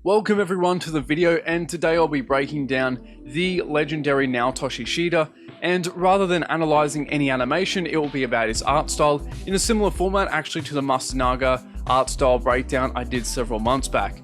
Welcome everyone to the video, and today I'll be breaking down the legendary Naotoshi Shida, and rather than analyzing any animation, it will be about his art style in a similar format actually to the Matsunaga art style breakdown I did several months back.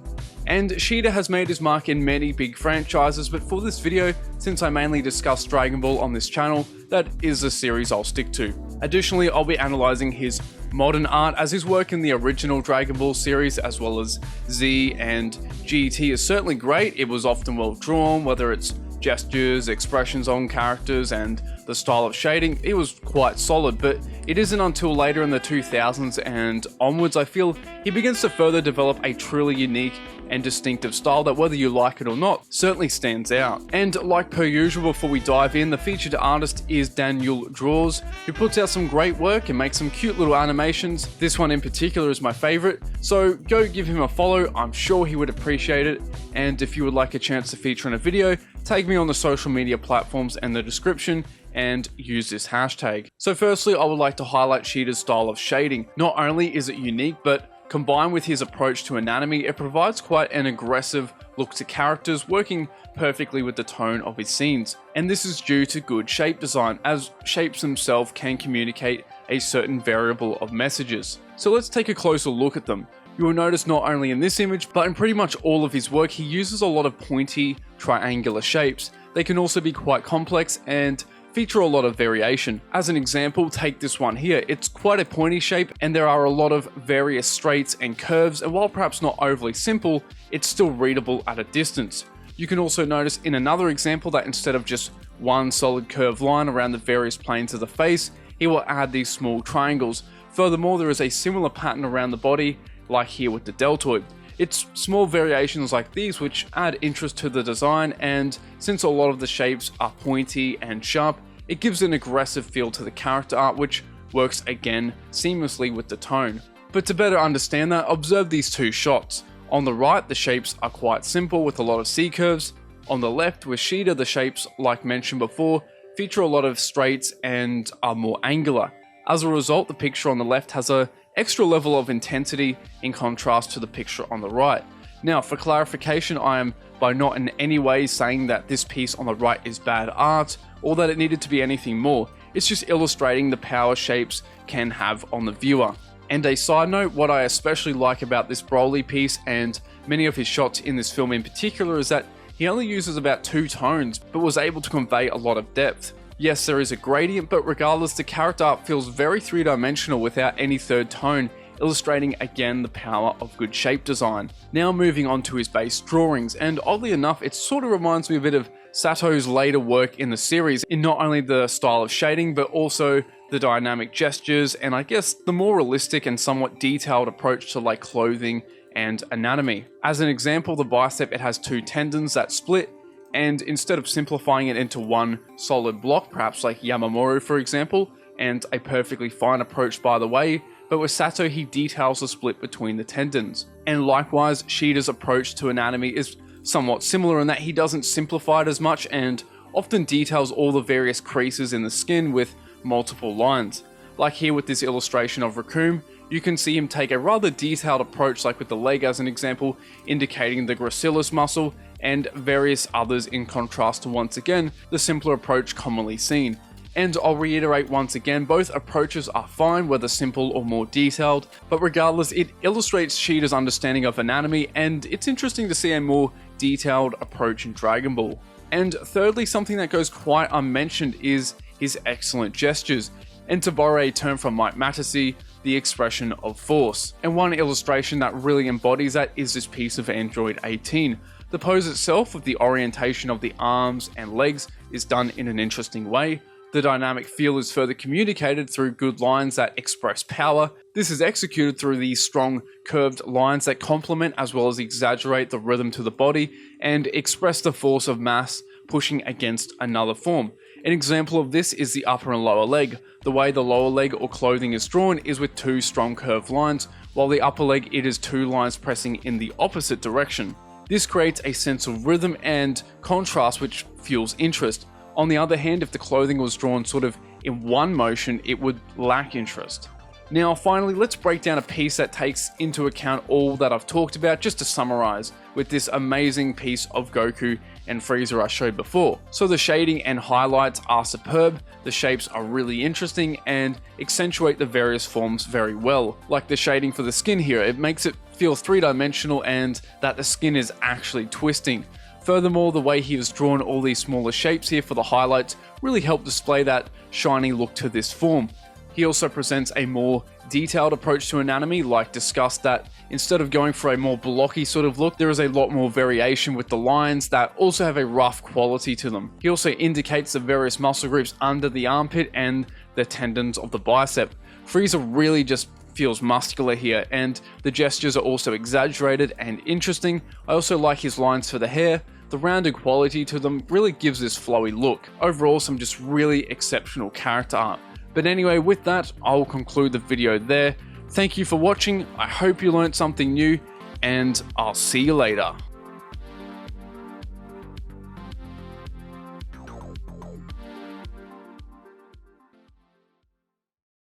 And Shida has made his mark in many big franchises, but for this video, since I mainly discuss Dragon Ball on this channel, that is a series I'll stick to. Additionally, I'll be analysing his modern art, as his work in the original Dragon Ball series as well as Z and GT is certainly great. It was often well drawn, whether it's gestures, expressions on characters, and the style of shading, it was quite solid, but it isn't until later in the 2000s and onwards I feel he begins to further develop a truly unique and distinctive style that, whether you like it or not, certainly stands out. And like per usual, before we dive in, the featured artist is Daniel Draws, who puts out some great work and makes some cute little animations. This one in particular is my favorite, so go give him a follow, I'm sure he would appreciate it. And if you would like a chance to feature in a video, tag me on the social media platforms in the description and use this hashtag. So firstly, I would like to highlight Shida's style of shading. Not only is it unique, but combined with his approach to anatomy, it provides quite an aggressive look to characters, working perfectly with the tone of his scenes. And this is due to good shape design, as shapes themselves can communicate a certain variable of messages. So let's take a closer look at them. You will notice not only in this image, but in pretty much all of his work, he uses a lot of pointy, triangular shapes. They can also be quite complex and feature a lot of variation. As an example, take this one here. It's quite a pointy shape and there are a lot of various straights and curves, and while perhaps not overly simple, it's still readable at a distance. You can also notice in another example that instead of just one solid curved line around the various planes of the face, he will add these small triangles. Furthermore, there is a similar pattern around the body, like here with the deltoid. It's small variations like these which add interest to the design, and since a lot of the shapes are pointy and sharp, it gives an aggressive feel to the character art, which works again seamlessly with the tone. But to better understand that, observe these two shots. On the right, the shapes are quite simple with a lot of C-curves. On the left, with Shida, the shapes, like mentioned before, feature a lot of straights and are more angular. As a result, the picture on the left has a extra level of intensity in contrast to the picture on the right. Now, for clarification, I am by not in any way saying that this piece on the right is bad art or that it needed to be anything more. It's just illustrating the power shapes can have on the viewer. And a side note, what I especially like about this Broly piece and many of his shots in this film in particular is that he only uses about 2 tones, but was able to convey a lot of depth. Yes, there is a gradient, but regardless, the character art feels very three-dimensional without any third tone, illustrating again the power of good shape design. Now moving on to his base drawings, and oddly enough, it sort of reminds me a bit of Sato's later work in the series, in not only the style of shading, but also the dynamic gestures, and I guess the more realistic and somewhat detailed approach to like clothing and anatomy. As an example, the bicep, it has 2 tendons that split, and instead of simplifying it into one solid block, perhaps like Yamamoru for example, and a perfectly fine approach by the way, but with Sato he details the split between the tendons. And likewise, Shida's approach to anatomy is somewhat similar in that he doesn't simplify it as much and often details all the various creases in the skin with multiple lines. Like here with this illustration of Raccoon, you can see him take a rather detailed approach, like with the leg as an example, indicating the gracilis muscle, and various others in contrast to, once again, the simpler approach commonly seen. And I'll reiterate once again, both approaches are fine, whether simple or more detailed, but regardless, it illustrates Shida's understanding of anatomy, and it's interesting to see a more detailed approach in Dragon Ball. And thirdly, something that goes quite unmentioned is his excellent gestures, and to borrow a term from Mike Matisse, the expression of force. And one illustration that really embodies that is this piece of Android 18. The pose itself, with the orientation of the arms and legs, is done in an interesting way. The dynamic feel is further communicated through good lines that express power. This is executed through these strong curved lines that complement as well as exaggerate the rhythm to the body and express the force of mass pushing against another form. An example of this is the upper and lower leg. The way the lower leg or clothing is drawn is with 2 strong curved lines, while the upper leg, it is 2 lines pressing in the opposite direction. This creates a sense of rhythm and contrast which fuels interest. On the other hand, if the clothing was drawn sort of in one motion, it would lack interest. Now finally, let's break down a piece that takes into account all that I've talked about, just to summarize, with this amazing piece of Goku and Frieza I showed before. So the shading and highlights are superb, the shapes are really interesting and accentuate the various forms very well. Like the shading for the skin here, it makes it feel three-dimensional and that the skin is actually twisting. Furthermore, the way he has drawn all these smaller shapes here for the highlights really help display that shiny look to this form. He also presents a more detailed approach to anatomy, like discussed, that instead of going for a more blocky sort of look, there is a lot more variation with the lines that also have a rough quality to them. He also indicates the various muscle groups under the armpit and the tendons of the bicep. Frieza really just feels muscular here, and the gestures are also exaggerated and interesting. I also like his lines for the hair. The rounded quality to them really gives this flowy look. Overall, some just really exceptional character art. But anyway, with that, I'll conclude the video there. Thank you for watching, I hope you learned something new, and I'll see you later.